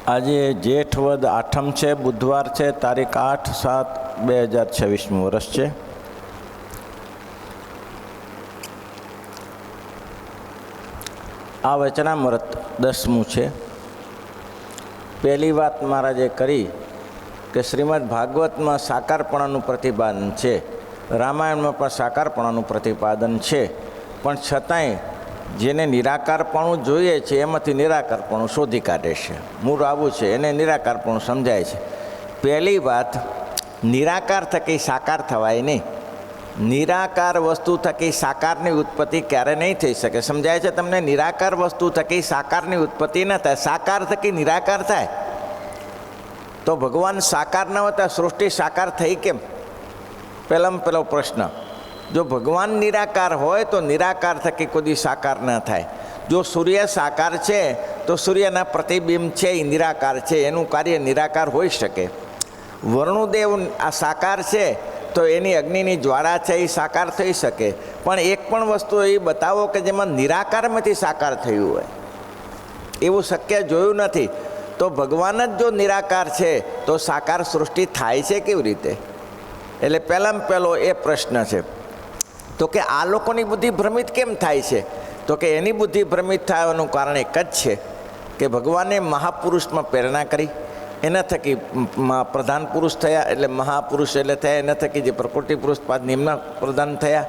આજે જેઠ વદ આઠમ છે, બુધવાર છે, તારીખ 8/7/2026 વર્ષ છે. આ વચનામૃત 10મું છે. પહેલી વાત મહારાજે કરી કે શ્રીમદ ભાગવતમાં સાકારપણાનું પ્રતિપાદન છે, રામાયણમાં પણ સાકારપણાનું પ્રતિપાદન છે, પણ છતાંય જેને નિરાકારપણું જોઈએ છે એમાંથી નિરાકારપણું શોધી કાઢે છે. મૂળ આવું છે, એને નિરાકારપણું સમજાય છે. પહેલી વાત, નિરાકાર થકી સાકાર થવાય નહીં. નિરાકાર વસ્તુ થકી સાકારની ઉત્પત્તિ ક્યારે નહીં થઈ શકે. સમજાય છે તમને? નિરાકાર વસ્તુ થકી સાકારની ઉત્પત્તિ ન થાય, સાકાર થકી નિરાકાર થાય. તો ભગવાન સાકાર ન હોતા સૃષ્ટિ સાકાર થઈ કેમ? પહેલામાં પહેલો પ્રશ્ન. જો ભગવાન નિરાકાર હોય તો નિરાકાર થકી કોઈ સાકાર ન થાય. જો સૂર્ય સાકાર છે તો સૂર્યના પ્રતિબિંબ છે એ નિરાકાર છે, એનું કાર્ય નિરાકાર હોઈ શકે. વરુણદેવ આ સાકાર છે તો એની અગ્નિની જ્વાળા છે એ સાકાર થઈ શકે, પણ એક પણ વસ્તુ એ બતાવો કે જેમાં નિરાકારમાંથી સાકાર થયું હોય. એવું શક્ય જોયું નથી. તો ભગવાન જ જો નિરાકાર છે તો સાકાર સૃષ્ટિ થાય છે કેવી રીતે? એટલે પહેલામાં પહેલો એ પ્રશ્ન છે. તો કે આ લોકોની બુદ્ધિ ભ્રમિત કેમ થાય છે? તો કે એની બુદ્ધિ ભ્રમિત થવાનું કારણ એક જ છે કે ભગવાને મહાપુરુષમાં પ્રેરણા કરી, એના થકી પ્રધાન પુરુષ થયા, એટલે મહાપુરુષ એટલે થયા. એના થકી જે પ્રકૃતિ પુરુષ પાદ નિમ્ન પ્રધાન થયા,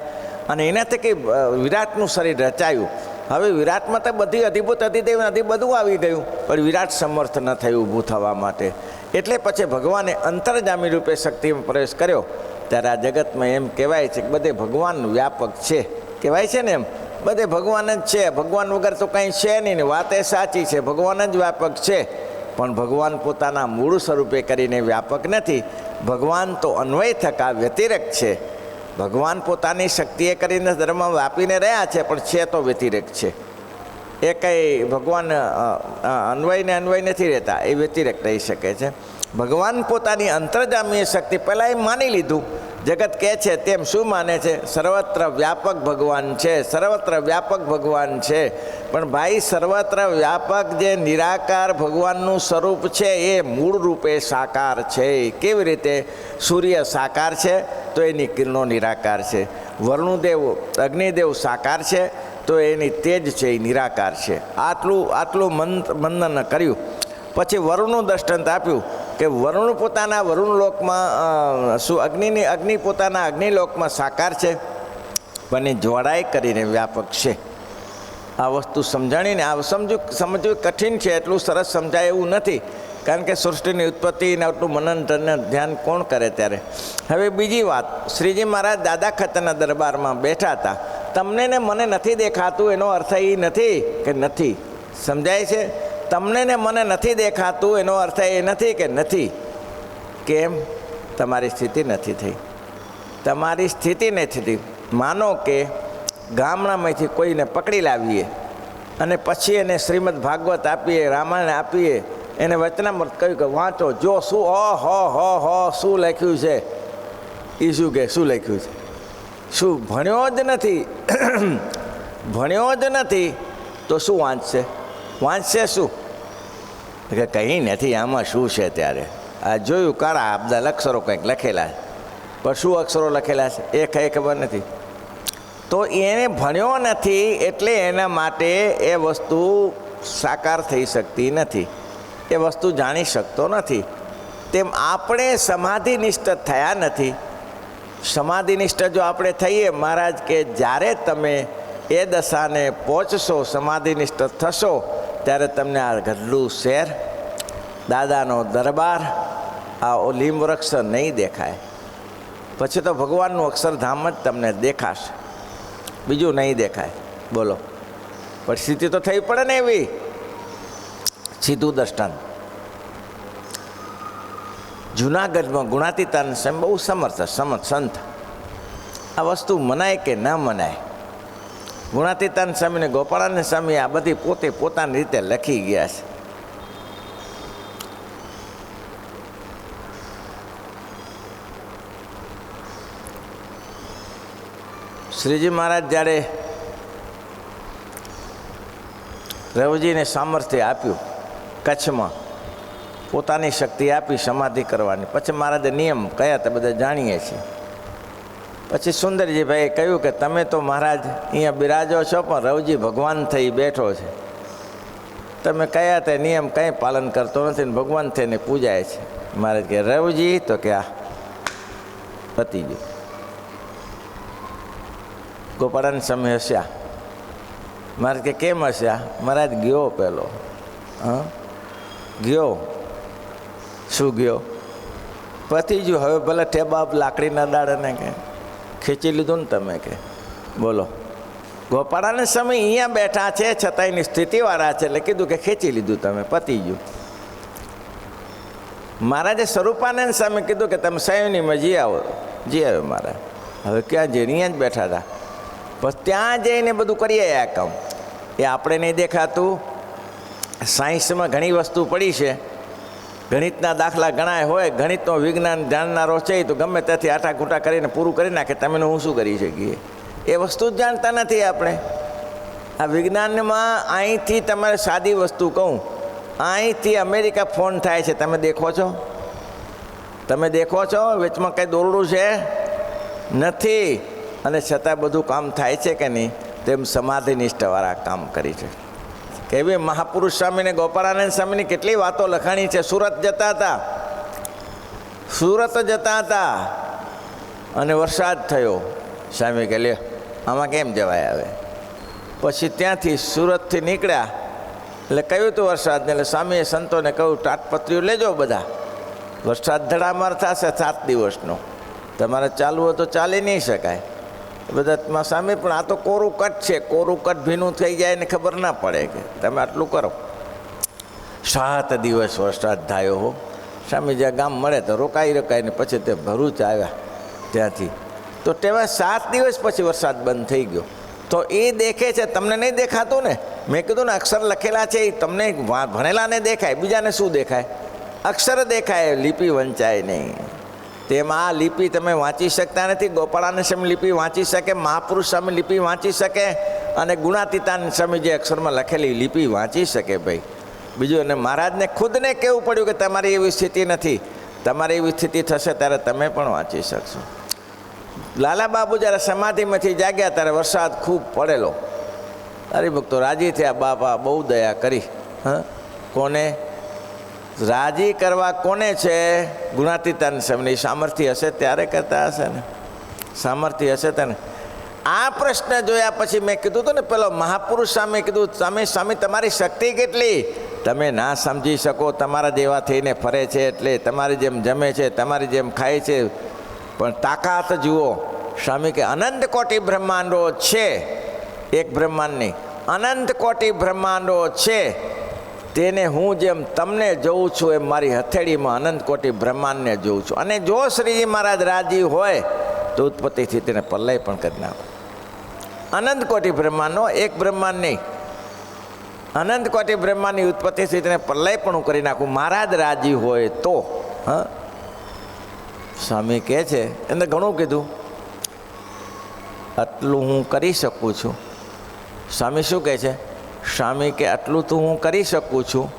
અને એના થકી વિરાટનું શરીર રચાયું. હવે વિરાટમાં તો બધી અધિભૂત અધિદેવ અધિ બધું આવી ગયું, પણ વિરાટ સમર્થ ન થયું ઊભું થવા માટે. એટલે પછી ભગવાને અંતર્જામી રૂપે શક્તિમાં પ્રવેશ કર્યો. ત્યારે આ જગતમાં એમ કહેવાય છે કે બધે ભગવાન વ્યાપક છે. કહેવાય છે ને એમ, બધે ભગવાન જ છે, ભગવાન વગર તો કંઈ છે નહીં. ને વાત એ સાચી છે, ભગવાન જ વ્યાપક છે. પણ ભગવાન પોતાના મૂળ સ્વરૂપે કરીને વ્યાપક નથી. ભગવાન તો અન્વય થકા વ્યતિરેક છે. ભગવાન પોતાની શક્તિએ કરીને ધર્મ વ્યાપીને રહ્યા છે, પણ છે તો વ્યતિરેક છે. એ કંઈ ભગવાન અન્વયને અન્વય નથી રહેતા, એ વ્યતિરેક રહી શકે છે. ભગવાન પોતાની અંતર્જામીય શક્તિ પહેલાં એ માની લીધું. જગત કહે છે તેમ શું માને છે? સર્વત્ર વ્યાપક ભગવાન છે, સર્વત્ર વ્યાપક ભગવાન છે. પણ ભાઈ, સર્વત્ર વ્યાપક જે નિરાકાર ભગવાનનું સ્વરૂપ છે એ મૂળ રૂપે સાકાર છે. કેવી રીતે? સૂર્ય સાકાર છે તો એની કિરણો નિરાકાર છે. વરુણદેવ અગ્નિદેવ સાકાર છે તો એની તેજ છે એ નિરાકાર છે. આટલું મંથન કર્યું. પછી વરુણનું દ્રષ્ટાંત આપ્યું કે વરુણ પોતાના વરુણલોકમાં અગ્નિ પોતાના અગ્નિલોકમાં સાકાર છે, પણ એ જોડાઈ કરીને વ્યાપક છે. આ વસ્તુ સમજાણીને આ સમજવું કઠિન છે, એટલું સરસ સમજાય એવું નથી. કારણ કે સૃષ્ટિની ઉત્પત્તિને આટલું મનન ધ્યાન કોણ કરે ત્યારે. હવે બીજી વાત, શ્રીજી મહારાજ દાદા ખતરના દરબારમાં બેઠા હતા. તમને ને મને નથી દેખાતું એનો અર્થ એ નથી કે નથી. સમજાય છે? તમને ને મને નથી દેખાતું એનો અર્થ એ નથી કે નથી. કેમ? તમારી સ્થિતિ નથી થઈ. તમારી સ્થિતિ નથી થઈ. માનો કે ગામડામાંથી કોઈને પકડી લાવીએ અને પછી એને શ્રીમદ ભાગવત આપીએ, રામાયણ આપીએ, એને વચનામૃત કહ્યું કે વાંચો, જો શું શું લખ્યું છે. એ શું કે શું લખ્યું છે? શું ભણ્યો જ નથી? ભણ્યો જ નથી તો શું વાંચશે? વાંચશે શું? કે કંઈ નથી, આમાં શું છે? ત્યારે આ જોયું કાળા બધા અક્ષરો કંઈક લખેલા છે, પણ શું અક્ષરો લખેલા છે એ કંઈ ખબર નથી. તો એને ભણ્યો નથી એટલે એના માટે એ વસ્તુ સાકાર થઈ શકતી નથી, એ વસ્તુ જાણી શકતો નથી. તેમ આપણે સમાધિનિષ્ઠ થયા નથી. સમાધિનિષ્ઠ જો આપણે થઈએ, મહારાજ કે જ્યારે તમે એ દશાને પહોંચશો, સમાધિનિષ્ઠ થશો, ત્યારે તમને આ ગઢલું શહેર, દાદાનો દરબાર, આ લીમ વૃક્ષ નહીં દેખાય. પછી તો ભગવાનનું અક્ષરધામ જ તમને દેખાશે, બીજું નહીં દેખાય. બોલો, પરિસ્થિતિ તો થઈ પડે ને એવી. સીધું દ્રષ્ટાંત, જુનાગઢમાં ગુણાતીતાન સ્વામી બહુ સમર્થ સંત. આ વસ્તુ મનાય કે ન મનાય? ગુણાતીતાન સ્વામી ને ગોપાળાનંદ સ્વામી આ બધી પોતે પોતાની રીતે લખી ગયા છે. શ્રીજી મહારાજ જ્યારે રવજીને સામર્થ્ય આપ્યું કચ્છમાં, પોતાની શક્તિ આપી સમાધિ કરવાની. પછી મહારાજે નિયમ કયા તે બધા જાણીએ છીએ. પછી સુંદરજીભાઈએ કહ્યું કે તમે તો મહારાજ અહીંયા બિરાજો છો, પણ રવજી ભગવાન થઈ બેઠો છે, તમે કયા તે નિયમ કંઈ પાલન કરતો નથી ને ભગવાન થઈને પૂજાય છે. મહારાજ કે રવજી, તો કે આ પતી ગયું. ગોપાળાન સમય હસ્યા. મહારાજ કે કેમ હસ્યા? મહારાજ ગયો પેલો. હા ગયો. શું ગયો? પતી ગયું. હવે ભલે ઠેબાબ લાકડીના દાડાને કે ખેંચી લીધું ને તમે કે બોલો. ગોપાળાને સમય અહીંયા બેઠા છે છતાં એની સ્થિતિવાળા છે એટલે કીધું કે ખેંચી લીધું તમે, પતી ગયું. મહારાજે સ્વરૂપાનંદ સામે કીધું કે તમે સંયમની જી આવો. જી આવ્યો મહારાજ. હવે ક્યાં જઈને અહીંયા જ બેઠા હતા. બસ ત્યાં જઈને બધું કરીએ આ કામ. એ આપણે નહીં દેખાતું. સાયન્સમાં ઘણી વસ્તુ પડી છે, ગણિતના દાખલા ઘણા હોય, ગણિતનો વિજ્ઞાન જાણનારો છે તો ગમે ત્યાંથી આટાઘૂટા કરીને પૂરું કરી નાખે. તમે હું શું કરી શકીએ એ વસ્તુ જ જાણતા નથી આપણે. આ વિજ્ઞાનમાં અહીંથી તમારે સાદી વસ્તુ કહું, અહીંથી અમેરિકા ફોન થાય છે, તમે દેખો છો? તમે દેખો છો? વચમાં કંઈ દોરડું છે નથી, અને છતાં બધું કામ થાય છે કે નહીં? તેમ સમાધિ નિષ્ઠાવાળા કામ કરી છે. કેવી મહાપુરુષ સ્વામીને ગોપાળાનંદ સ્વામીની કેટલી વાતો લખાણી છે. સુરત જતા હતા, સુરત જતા હતા અને વરસાદ થયો. સ્વામી કે લે આમાં કેમ જવાય? આવે પછી ત્યાંથી સુરતથી નીકળ્યા એટલે કહ્યું હતું વરસાદને. એટલે સ્વામીએ સંતોને કહ્યું તાટપત્રીઓ લેજો બધા, વરસાદ ધડામાર થશે 7 દિવસનો, તમારે ચાલવું હોય તો ચાલી નહીં શકાય. બધા સ્વામી પણ આ તો કોરું કટ છે, કોરું કટ ભીનું થઈ જાય ને ખબર ના પડે કે તમે આટલું કરો. 7 દિવસ વરસાદ થયો હો. સ્વામી જ્યાં ગામ મળે તો રોકાઈને પછી તે ભરૂચ આવ્યા. ત્યાંથી તો તેવા 7 દિવસ પછી વરસાદ બંધ થઈ ગયો. તો એ દેખે છે, તમને નહીં દેખાતું ને. મેં કીધું ને અક્ષર લખેલા છે એ તમને ભણેલાને દેખાય, બીજાને શું દેખાય? અક્ષર દેખાય, લિપિ વંચાય નહીં. તેમાં આ લિપિ તમે વાંચી શકતા નથી. ગોપાળાનંદ સ્વામી લિપિ વાંચી શકે, મહાપુરુષ સ્વામી લિપિ વાંચી શકે, અને ગુણાતીતાનંદ સ્વામી જે અક્ષરમાં લખેલી લિપિ વાંચી શકે ભાઈ. બીજું, અને મહારાજને ખુદને કહેવું પડ્યું કે તમારી એવી સ્થિતિ નથી, તમારી એવી સ્થિતિ થશે ત્યારે તમે પણ વાંચી શકશો. લાલા બાબુ જ્યારે સમાધિમાંથી જાગ્યા ત્યારે વરસાદ ખૂબ પડેલો. હરિભક્તો રાજી થયા, બાપા બહુ દયા કરી. હા, કોને રાજી કરવા? કોને છે? ગુણાતીતાનંદ સ્વામીની સામર્થ્ય હશે ત્યારે કરતા હશે ને, સામર્થ્ય હશે તને. આ પ્રશ્ન જોયા પછી મેં કીધું હતું ને, પેલો મહાપુરુષ સામે કીધું તમે સ્વામી તમારી શક્તિ કેટલી? તમે ના સમજી શકો, તમારા જેવા થઈને ફરે છે એટલે તમારી જેમ જમે છે, તમારી જેમ ખાય છે, પણ તાકાત જુઓ. સ્વામી કે અનંત કોટી બ્રહ્માંડો છે, એક બ્રહ્માંડ નહીં, અનંત કોટી બ્રહ્માંડો છે. તેને હું જેમ તમને જોઉં છું એમ મારી હથેળીમાં અનંત કોટી બ્રહ્માંડને જોઉં છું. અને જો શ્રીજી મહારાજ રાજી હોય તો ઉત્પત્તિથી તેને પલ્લય પણ કરી નાખો. અનંત કોટી બ્રહ્માંડનો એક બ્રહ્માંડ નહીં, અનંત કોટી બ્રહ્માંડની ઉત્પત્તિથી તેને પલ્લય પણ હું કરી નાખું, મહારાજ રાજી હોય તો. હા, સ્વામી કહે છે એને ઘણું કીધું, આટલું હું કરી શકું છું. સ્વામી શું કહે છે? સ્વામી કે આટલું તો હું કરી શકું છું,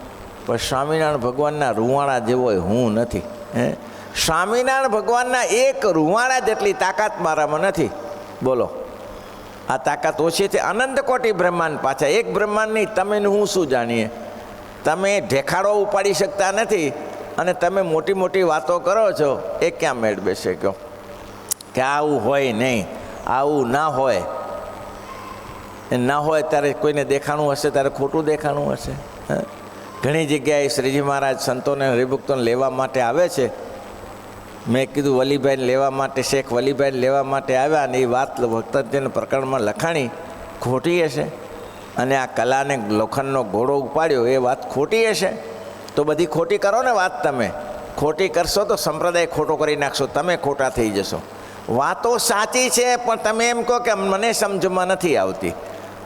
પણ સ્વામિનારાયણ ભગવાનના રૂવાણા જેવો હું નથી. હે, સ્વામિનારાયણ ભગવાનના એક રૂવાણા જેટલી તાકાત મારામાં નથી. બોલો, આ તાકાત ઓછી છે. અનંત કોટી બ્રહ્માંડ પાછા, એક બ્રહ્માંડ નહીં. તમે હું શું જાણીએ? તમે ઢેખાડો ઉપાડી શકતા નથી અને તમે મોટી મોટી વાતો કરો છો. એ ક્યાં મેળ બેસે? કહો કે આવું હોય નહીં, આવું ના હોય. ના હોય ત્યારે કોઈને દેખાણું હશે, ત્યારે ખોટું દેખાણું હશે. ઘણી જગ્યાએ શ્રીજી મહારાજ સંતોને હરિભક્તોને લેવા માટે આવે છે. મેં કીધું વલીભાઈને લેવા માટે, શેખ વલીભાઈને લેવા માટે આવ્યા, અને એ વાત ભક્તજન પ્રકરણમાં લખાણી ખોટી હશે, અને આ કલાને લોખંડનો ઘોડો ઉપાડ્યો એ વાત ખોટી હશે. તો બધી ખોટી કરો ને વાત. તમે ખોટી કરશો તો સંપ્રદાય ખોટો કરી નાખશો, તમે ખોટા થઈ જશો. વાતો સાચી છે પણ તમે એમ કહો કે મને સમજમાં નથી આવતી,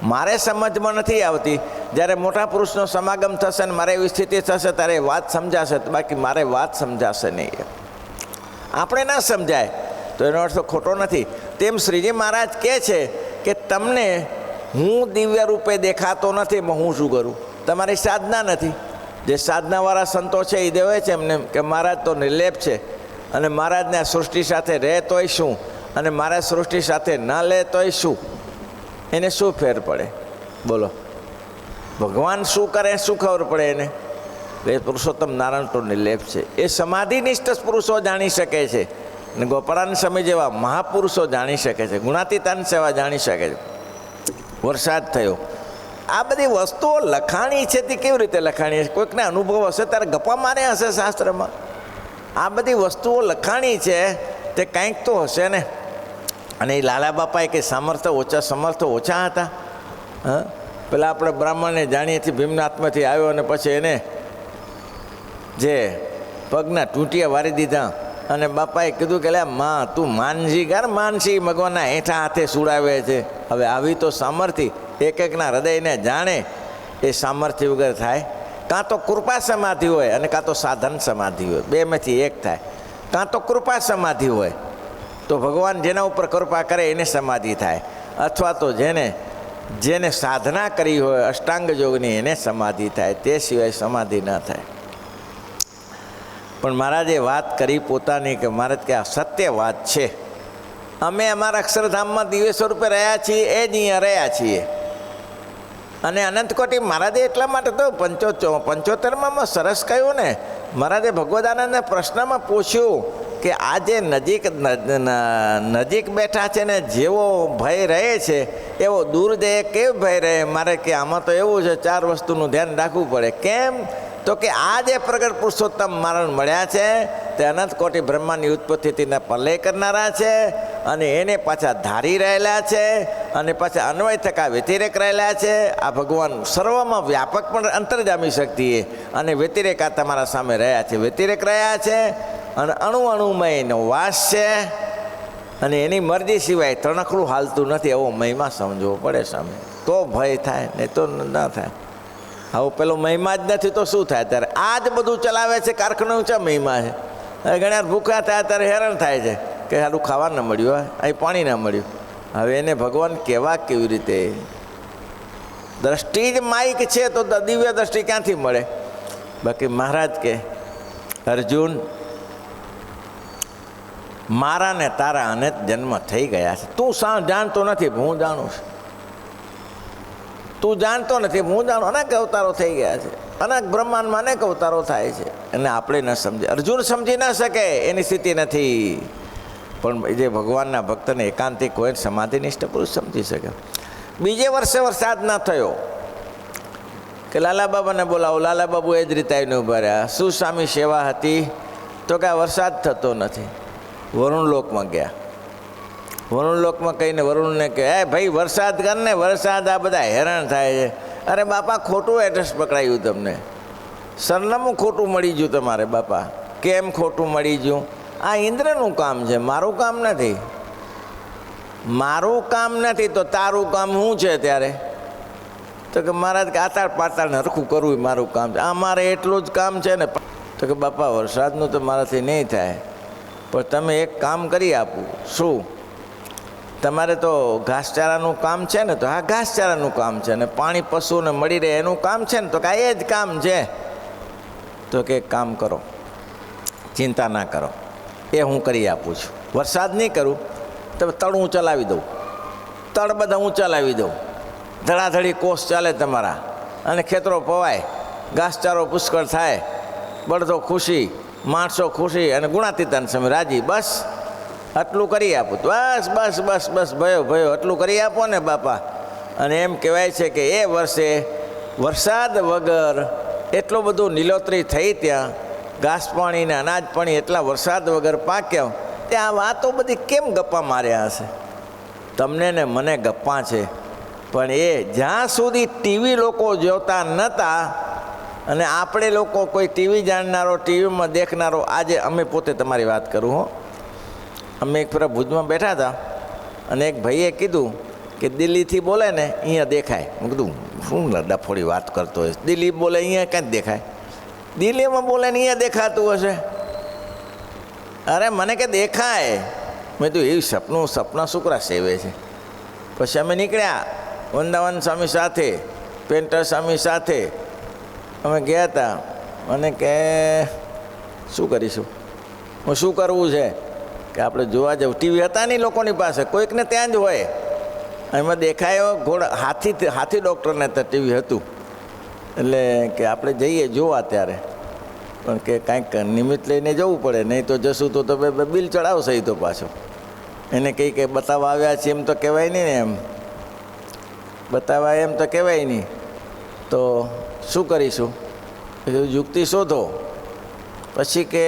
મારે સમજમાં નથી આવતી. જ્યારે મોટા પુરુષનો સમાગમ થશે ને મારે એવી સ્થિતિ થશે ત્યારે વાત સમજાશે, બાકી મારે વાત સમજાશે નહીં. આપણે ના સમજાય તો એનો અર્થ ખોટો નથી. તેમ શ્રીજી મહારાજ કહે છે કે તમને હું દિવ્ય રૂપે દેખાતો નથી, હું શું કરું? તમારી સાધના નથી. જે સાધનાવાળા સંતો છે એ દેવે છે એમને કે મહારાજ તો નિર્લેપ છે અને મહારાજને આ સૃષ્ટિ સાથે રહે તોય શું અને મહારાજ સૃષ્ટિ સાથે ન લે તોય શું, એને શું ફેર પડે બોલો? ભગવાન શું કરે શું ખબર પડે એને? એ પુરુષોત્તમ નારાયણ તો નિર્લેપ છે. એ સમાધિનિષ્ઠ પુરુષો જાણી શકે છે અને ગોપાળાન સમય જેવા મહાપુરુષો જાણી શકે છે, ગુણાતીતાન સેવા જાણી શકે છે. વરસાદ થયો, આ બધી વસ્તુઓ લખાણી છે તે કેવી રીતે લખાણી છે? કોઈકને અનુભવ હશે ત્યારે ગપ્પા માર્યા હશે શાસ્ત્રમાં. આ બધી વસ્તુઓ લખાણી છે તે કંઈક તો હશે ને. અને એ લાલા બાપાએ કંઈ સમર્થ ઓછા હતા? હા, પેલા આપણે બ્રાહ્મણને જાણીએ છીએ ભીમનાથમાંથી આવ્યો અને પછી એને જે પગના ટૂંટિયા વારી દીધા અને બાપાએ કીધું કે લે માં તું માનસી કર, માનસી ભગવાનના હેઠા હાથે સુડાવે છે. હવે આવી તો સામર્થ્ય એક એકના હૃદયને જાણે એ સામર્થ્ય વગર થાય. કાં તો કૃપા સમાધિ હોય અને કાં તો સાધન સમાધિ હોય, બેમાંથી એક થાય. કાં તો કૃપા સમાધિ હોય તો ભગવાન જેના ઉપર કૃપા કરે એને સમાધિ થાય, અથવા તો જેને સાધના કરી હોય અષ્ટાંગ યોગની એને સમાધિ થાય, તે સિવાય સમાધિ ન થાય. પણ મહારાજે વાત કરી પોતાની કે મહારાજ કે આ સત્ય વાત છે. અમે અમારા અક્ષરધામમાં દિવ્ય સ્વરૂપે રહ્યા છીએ એ જ અહીંયા રહ્યા છીએ. અને અનંતકોટી મહારાજે એટલા માટે તો 75માં સરસ કહ્યું ને. મહારાજે ભગવદાનંદના પ્રશ્નમાં પૂછ્યું કે આ જે નજીક બેઠા છે ને જેવો ભય રહે છે એવો દૂર જઈએ કેવો ભય રહે? મારે કે આમાં તો એવું છે 4 વસ્તુનું ધ્યાન રાખવું પડે. કેમ? તો કે આ જે પ્રગટ પુરુષોત્તમ નારાયણ મળ્યા છે તે અનંત કોટી બ્રહ્માંડની ઉત્પત્તિના પલ્લે કરનારા છે અને એને પાછા ધારી રહેલા છે અને પાછા અન્વય થકા વ્યતિરેક રહેલા છે. આ ભગવાન સર્વમાં વ્યાપક પણ અંતર્જામી શક્તિ અને વ્યતિરેક આ તમારા સામે રહ્યા છે, વ્યતિરેક રહ્યા છે અને અણુમયનો વાસ છે અને એની મરજી સિવાય તણખડું હાલતું નથી એવો મહિમા સમજવો પડે સામે, તો ભય થાય, નહીં તો ના થાય. હવે પેલો મહિમા જ નથી તો શું થાય? ત્યારે આ જ બધું ચલાવે છે કારખાનું છે મહિમા છે. ઘણા ભૂખા થાય ત્યારે હેરાન થાય છે કે સારું ખાવા ન મળ્યું, અહીં પાણી ન મળ્યું. હવે એને ભગવાન કહેવા કેવી રીતે? દ્રષ્ટિ જ માઇક છે તો દિવ્ય દ્રષ્ટિ ક્યાંથી મળે? બાકી મહારાજ કે અર્જુન મારા ને તારા અનેક જન્મ થઈ ગયા છે, તું જાણતો નથી, હું જાણું છું. તું જાણતો નથી, હું જાણું. અનેક અવતારો થઈ ગયા છે, અનેક બ્રહ્માંડમાં અનેક અવતારો થાય છે અને આપણે ન સમજે. અર્જુન સમજી ન શકે, એની સ્થિતિ નથી. પણ જે ભગવાનના ભક્તને એકાંતિક હોય સમાધિનિષ્ઠ પુરુષ સમજી શકે. બીજે વર્ષે વરસાદ ન થયો કે લાલા બાબાને બોલાવો. લાલા બાબુ એ જ રીતે આવીને ઉભા રહ્યા. શું સ્વામી સેવા હતી? તો કે વરસાદ થતો નથી. વરુણ લોકમાં ગયા. વરુણ લોકમાં કહીને વરુણને કહે હે ભાઈ વરસાદ કર ને, વરસાદ આ બધા હેરાન થાય છે. અરે બાપા ખોટું એડ્રેસ પકડાયું તમને, સરનામું ખોટું મળી ગયું તમારે. બાપા કેમ ખોટું મળી ગયું? આ ઇન્દ્રનું કામ છે, મારું કામ નથી. મારું કામ નથી તો તારું કામ શું છે ત્યારે? તો કે મહારાજ કે આતાળ પાતાળને હરખું કરવું મારું કામ છે. આ મારે એટલું જ કામ છે ને. તો કે બાપા વરસાદનું તો મારાથી નહીં થાય, પણ તમે એક કામ કરી આપું. શું? તમારે તો ઘાસચારાનું કામ છે ને? તો હા ઘાસચારાનું કામ છે ને પાણી પશુને મળી રહે એનું કામ છે ને? તો કે એ જ કામ છે. તો કે એક કામ કરો, ચિંતા ના કરો, એ હું કરી આપું છું. વરસાદ નહીં કરું તો તળ હું ચલાવી દઉં, તળ બધા હું ચલાવી દઉં. ધડાધડી કોષ ચાલે તમારા અને ખેતરો પવાય, ઘાસચારો પુષ્કળ થાય, બળદો ખુશી, માણસો ખુશી અને ગુણાતીતાન સમય રાજી. બસ આટલું કરી આપું. બસ બસ બસ બસ ભયો આટલું કરી આપો ને બાપા. અને એમ કહેવાય છે કે એ વર્ષે વરસાદ વગર એટલું બધું નીલોતરી થઈ, ત્યાં ઘાસ પાણી ને અનાજ પાણી એટલા વરસાદ વગર પાક્યા. ત્યાં વાતો બધી કેમ ગપ્પા માર્યા હશે? તમને ને મને ગપ્પા છે, પણ એ જ્યાં સુધી ટીવી લોકો જોતા નહોતા અને આપણે લોકો કોઈ ટીવી જાણનારો, ટીવીમાં દેખનારો, આજે અમે પોતે તમારી વાત કરું હો, અમે એક ફેરા ભુજમાં બેઠા હતા અને એક ભાઈએ કીધું કે દિલ્હીથી બોલે ને અહીંયા દેખાય. મેં કીધું શું ડફોડી વાત કરતો હોય, દિલ્હી બોલે અહીંયા ક્યાં જ દેખાય? દિલ્હીમાં બોલે ને અહીંયા દેખાતું હશે? અરે મને કે દેખાય. મેં તો એવું સપના શુક્રા સેવે છે. પછી અમે નીકળ્યા વૃંદાવન સ્વામી સાથે, પેન્ટર સ્વામી સાથે અમે ગયા હતા મને કે શું કરીશું, હું શું કરવું છે કે આપણે જોવા જવું. ટીવી હતા નહીં લોકોની પાસે, કોઈકને ત્યાં જ હોય. એમાં દેખાયો હાથી ડૉક્ટરને તો ટીવી હતું, એટલે કે આપણે જઈએ જોવા ત્યારે, પણ કે કાંઈક નિમિત્ત લઈને જવું પડે, નહીં તો જશું તો બિલ ચડાવશે તો પાછો. એને કહી કે બતાવવા આવ્યા છે એમ તો કહેવાય નહીં ને, એમ બતાવવા એમ તો કહેવાય નહીં, તો શું કરીશું, યુક્તિ શોધો. પછી કે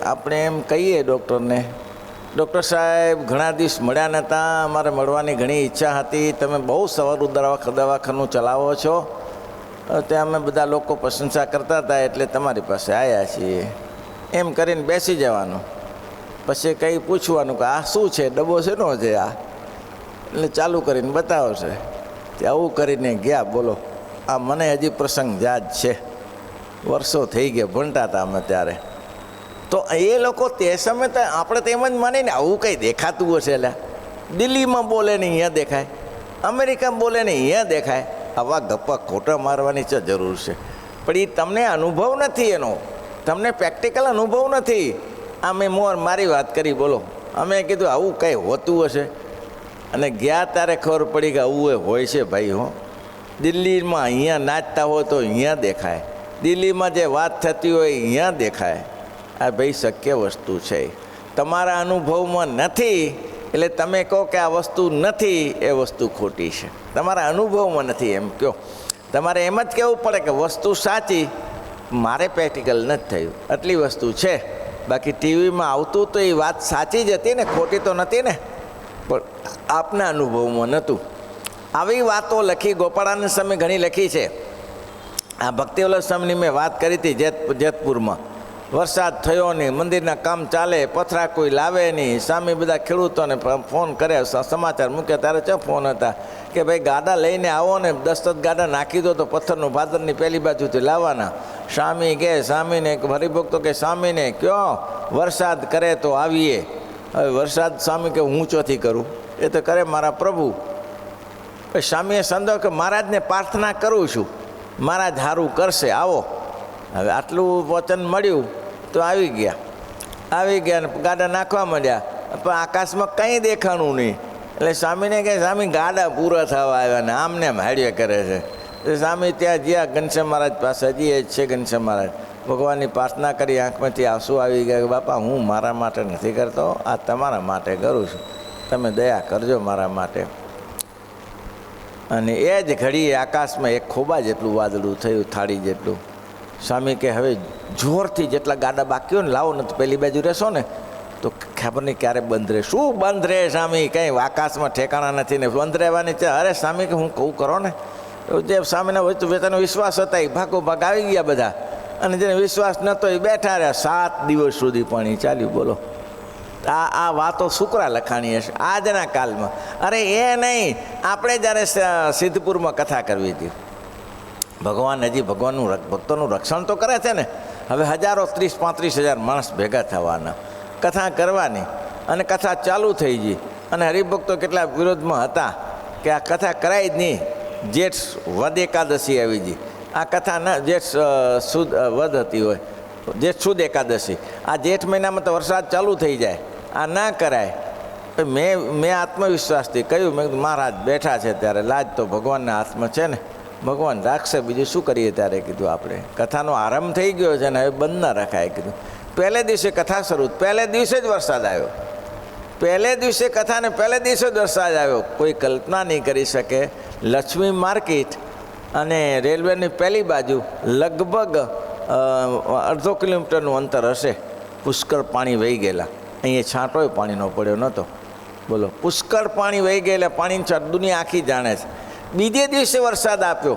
આપણે એમ કહીએ ડૉક્ટરને, ડૉક્ટર સાહેબ ઘણા દિવસ મળ્યા નહોતા, અમારે મળવાની ઘણી ઈચ્છા હતી, તમે બહુ સવારું દવાખાનું ચલાવો છો, ત્યાં અમે બધા લોકો પ્રશંસા કરતા હતા એટલે તમારી પાસે આવ્યા છીએ, એમ કરીને બેસી જવાનું. પછી કંઈ પૂછવાનું કે આ શું છે, ડબ્બો છે નો છે આ, એટલે ચાલુ કરીને બતાવશે. તે આવું કરીને ગયા. બોલો, આ મને હજી પ્રસંગ યાદ છે, વર્ષો થઈ ગયા, ભણતા હતા અમે ત્યારે. તો એ લોકો તે સમયે તો આપણે તો એમ જ માનીને આવું કંઈ દેખાતું હશે. એટલે દિલ્હીમાં બોલે ને અહીંયા દેખાય, અમેરિકામાં બોલે ને અહીંયા દેખાય, આવા ગપ્પા ખોટા મારવાની છે જરૂર છે. પણ એ તમને અનુભવ નથી, એનો તમને પ્રેક્ટિકલ અનુભવ નથી. આ મેં મારી વાત કરી, બોલો અમે કીધું આવું કંઈ હોતું હશે, અને ગયા ત્યારે ખબર પડી કે આવું એ હોય છે ભાઈ. હો, દિલ્હીમાં અહીંયા નાચતા હોય તો અહીંયા દેખાય, દિલ્હીમાં જે વાત થતી હોય અહીંયા દેખાય. આ ભાઈ શક્ય વસ્તુ છે. તમારા અનુભવમાં નથી એટલે તમે કહો કે આ વસ્તુ નથી, એ વસ્તુ ખોટી છે. તમારા અનુભવમાં નથી એમ કહો. તમારે એમ જ કહેવું પડે કે વસ્તુ સાચી, મારે પ્રેક્ટિકલ નથી થયું, આટલી વસ્તુ છે. બાકી ટીવીમાં આવતું તો એ વાત સાચી જ હતી ને, ખોટી તો નથી ને, પણ આપના અનુભવમાં નહોતું. આવી વાતો લખી ગોપાળાનંદ સ્વામી ઘણી લખી છે. આ ભક્તિવલ્લભ સ્વામીની મેં વાત કરી હતી જેતપુરમાં. વરસાદ થયો નહીં, મંદિરના કામ ચાલે, પથરા કોઈ લાવે નહીં, સ્વામી બધા ખેડૂતોને ફોન કરે, સમાચાર મૂક્યા. ત્યારે ચા ફોન હતા કે ભાઈ ગાડા લઈને આવો ને, 10 ગાડા નાખી દો તો પથ્થરનું ભાદરની પહેલી બાજુથી લાવવાના. સ્વામી કે સ્વામીને, હરિભક્તો કે સ્વામીને કયો વરસાદ કરે તો આવીએ. હવે વરસાદ સ્વામી કે હું ચોથી કરું, એ તો કરે મારા પ્રભુ. સ્વામીએ સંદેહ કે મહારાજને પ્રાર્થના કરું છું, મહારાજ સારું કરશે, આવો. હવે આટલું વચન મળ્યું તો આવી ગયા ને ગાડા નાખવા માંડ્યા, પણ આકાશમાં કંઈ દેખાણું નહીં. એટલે સ્વામીને કહે સ્વામી ગાડા પૂરા થવા આવ્યા ને આમને આમ હાડ્યા કરે છે. સ્વામી ત્યાં જ્યાં ઘનશ્યામ મહારાજ પાસે, હજી એ જ છે ઘનશ્યામ મહારાજ, ભગવાનની પ્રાર્થના કરી, આંખમાંથી આંસુ આવી ગયા કે બાપા હું મારા માટે નથી કરતો, આ તમારા માટે કરું છું, તમે દયા કરજો મારા માટે. અને એ જ ઘડીએ આકાશમાં એક ખોબા જેટલું વાદળું થયું, થાળી જેટલું. સ્વામી કે હવે જોરથી જેટલા ગાડા બાકી હોય ને લાવો, ને તો પેલી બાજુ રહેશો ને તો ખબર નહીં ક્યારે બંધ રહે. શું બંધ રહે સ્વામી, કંઈ આકાશમાં ઠેકાણા નથી ને બંધ રહેવાની છે. અરે સ્વામી કે હું કહું કરો ને. જે સ્વામીના વેચાનો વિશ્વાસ હતા એ ભાગો ભાગ આવી ગયા બધા, અને જેને વિશ્વાસ નહોતો એ બેઠા રહ્યા. 7 દિવસ સુધી પાણી ચાલ્યું. બોલો, આ વાતો શુક્રા લખાણી હશે આજના કાલમાં. અરે એ નહીં, આપણે જ્યારે સિદ્ધપુરમાં કથા કરવી હતી, ભગવાન હજી ભક્તોનું રક્ષણ તો કરે છે ને. હવે હજારો 30-35 હજાર માણસ ભેગા થવાના, કથા કરવાની, અને કથા ચાલુ થઈ ગઈ. અને હરિભક્તો કેટલા વિરોધમાં હતા કે આ કથા કરાય જ નહીં. જેઠ વદ એકાદશી આવી ગઈ, આ કથા ન જેઠ સુદ વદ હતી હોય, જેઠ સુદ એકાદશી, આ જેઠ મહિનામાં તો વરસાદ ચાલુ થઈ જાય, આ ના કરાય. મેં આત્મવિશ્વાસથી કહ્યું, મેં કીધું મહારાજ બેઠા છે ત્યારે લાજ તો ભગવાનના હાથમાં છે ને, ભગવાન રાખશે, બીજું શું કરીએ. ત્યારે કીધું આપણે કથાનો આરંભ થઈ ગયો છે ને, હવે બંધ ના રખાય. કીધું પહેલે દિવસે કથા શરૂ, પહેલે દિવસે જ વરસાદ આવ્યો. પહેલે દિવસે કથાને પહેલે દિવસે જ વરસાદ આવ્યો. કોઈ કલ્પના નહીં કરી શકે. લક્ષ્મી માર્કેટ અને રેલવેની પહેલી બાજુ લગભગ 1/2 કિલોમીટરનું અંતર હશે. પુષ્કળ પાણી વહી ગયેલા, અહીંયા છાંટોય પાણીનો પડ્યો નહોતો. બોલો, પુષ્કળ પાણી વહી ગયેલા, પાણીની દુનિયા આખી જાણે છે. બીજે દિવસે વરસાદ આપ્યો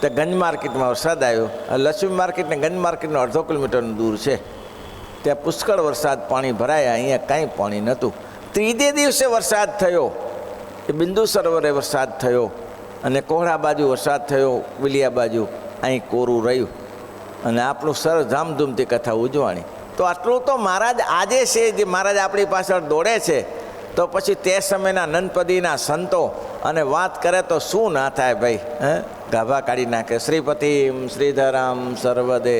તો ગંજ માર્કેટમાં વરસાદ આવ્યો. લક્ષ્મી માર્કેટ ને ગંજ માર્કેટનો 1/2 કિલોમીટરનું દૂર છે. ત્યાં પુષ્કળ વરસાદ પાણી ભરાયા, અહીંયા કાંઈ પાણી નહોતું. ત્રીજે દિવસે વરસાદ થયો, એ બિંદુ સરોવરે વરસાદ થયો, અને કોહરા બાજુ વરસાદ થયો, વિલિયા બાજુ અહીં કોરું રહ્યું. અને આપણું સરસ ધામધૂમથી કથા ઉજવાણી. તો આટલું તો મહારાજ આજે છે, જે મહારાજ આપણી પાછળ દોડે છે. તો પછી તે સમયના નંદપદીના સંતો અને વાત કરે તો શું ના થાય ભાઈ. ગાભા કાઢી નાખે. શ્રીપતિમ શ્રીધરામ સર્વદે